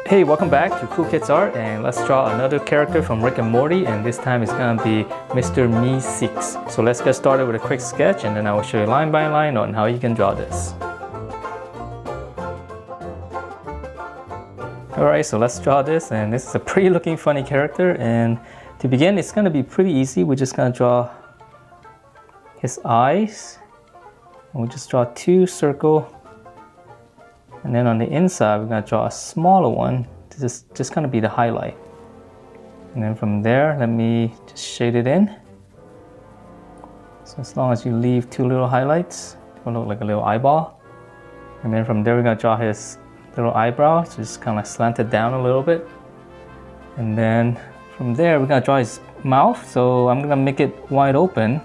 Hey, welcome back to Cool Kids Art, and let's draw another character from Rick and Morty, and this time it's gonna be Mr. Meeseeks. So let's get started with a quick sketch, and then I will show you line by line on how you can draw this. Alright, so let's draw this, and this is a pretty looking funny character, and to begin it's gonna be pretty easy. We're just gonna draw his eyes, and we'll just draw two circles. And then on the inside, we're gonna draw a smaller one. This is just gonna be the highlight. And then from there, let me just shade it in. So as long as you leave two little highlights, it will look like a little eyeball. And then from there, we're gonna draw his little eyebrow, so just kind of slant it down a little bit. And then from there, we're gonna draw his mouth. So I'm gonna make it wide open.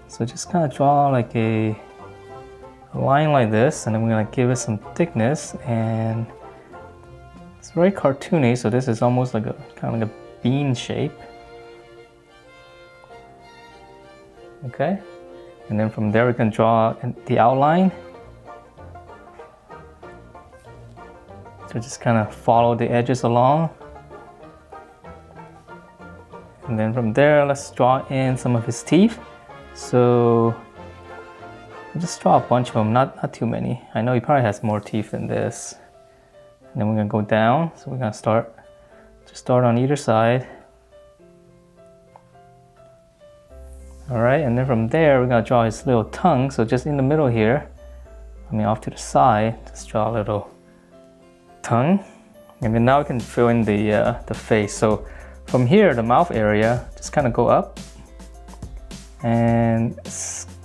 So just kind of draw like a line like this, and then we're going to give it some thickness, and it's very cartoony, so this is almost like a kind of like a bean shape. Okay, and then from there we can draw the outline. So just kind of follow the edges along, and then from there let's draw in some of his teeth. So just draw a bunch of them, not too many. I know he probably has more teeth than this. And then we're gonna go down. So we're gonna start on either side. All right, and then from there, we're gonna draw his little tongue. So just in the middle here, off to the side, just draw a little tongue. And then now we can fill in the face. So from here, the mouth area, just kind of go up. And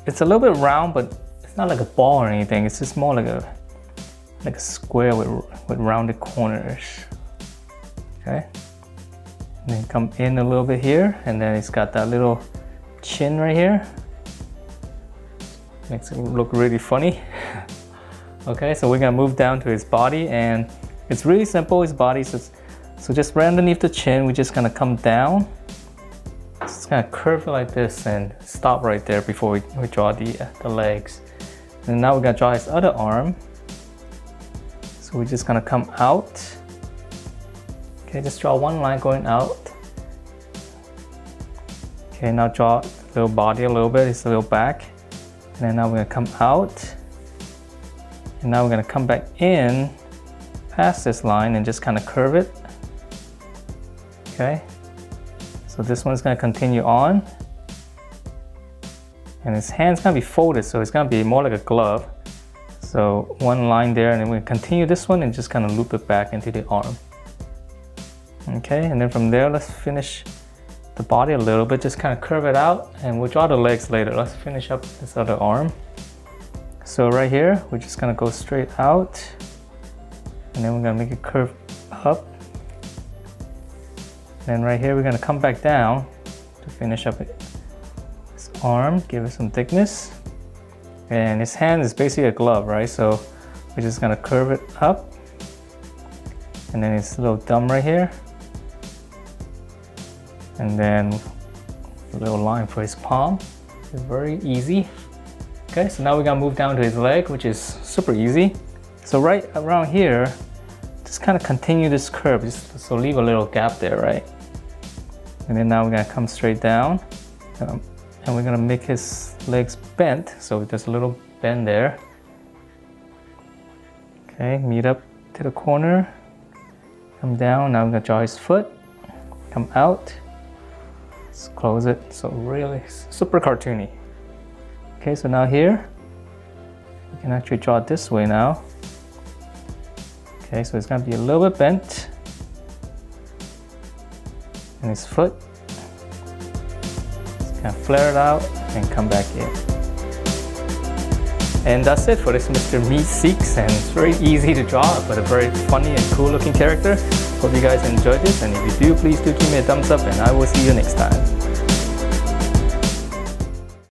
it's a little bit round, but it's not like a ball or anything. It's just more like a square with rounded corners. Okay. And then come in a little bit here, and then it's got that little chin right here. Makes it look really funny. Okay, so we're gonna move down to his body, and it's really simple. His body, so just right underneath the chin, we're just gonna come down. Just kind of curve it like this and stop right there before we draw the legs. And now we're gonna draw his other arm. So we're just gonna come out. Okay, just draw one line going out. Okay, now draw the little body a little bit, his little back. And then now we're gonna come out. And now we're gonna come back in past this line and just kind of curve it. Okay. So this one's gonna continue on. And his hand's gonna be folded, so it's gonna be more like a glove. So one line there, and then we continue this one and just kind of loop it back into the arm. Okay, and then from there, let's finish the body a little bit, just kind of curve it out, and we'll draw the legs later. Let's finish up this other arm. So right here, we're just gonna go straight out, and then we're gonna make it curve up. And right here, we're gonna come back down to finish up his arm, give it some thickness. And his hand is basically a glove, right? So we're just gonna curve it up. And then his little thumb right here. And then a little line for his palm. It's very easy. Okay, so now we're gonna move down to his leg, which is super easy. So right around here, just kind of continue this curve, so leave a little gap there, right? And then now we're gonna come straight down, and we're gonna make his legs bent, so there's a little bend there. Okay, meet up to the corner, come down. Now we're gonna draw his foot, come out, let's close it. So really super cartoony. Okay, so now here, we can actually draw it this way now. Okay, so it's gonna be a little bit bent. And his foot. Just kind of flare it out and come back in. And that's it for this Mr. Meeseeks, and it's very easy to draw, but a very funny and cool looking character. Hope you guys enjoyed this, and if you do, please do give me a thumbs up, and I will see you next time.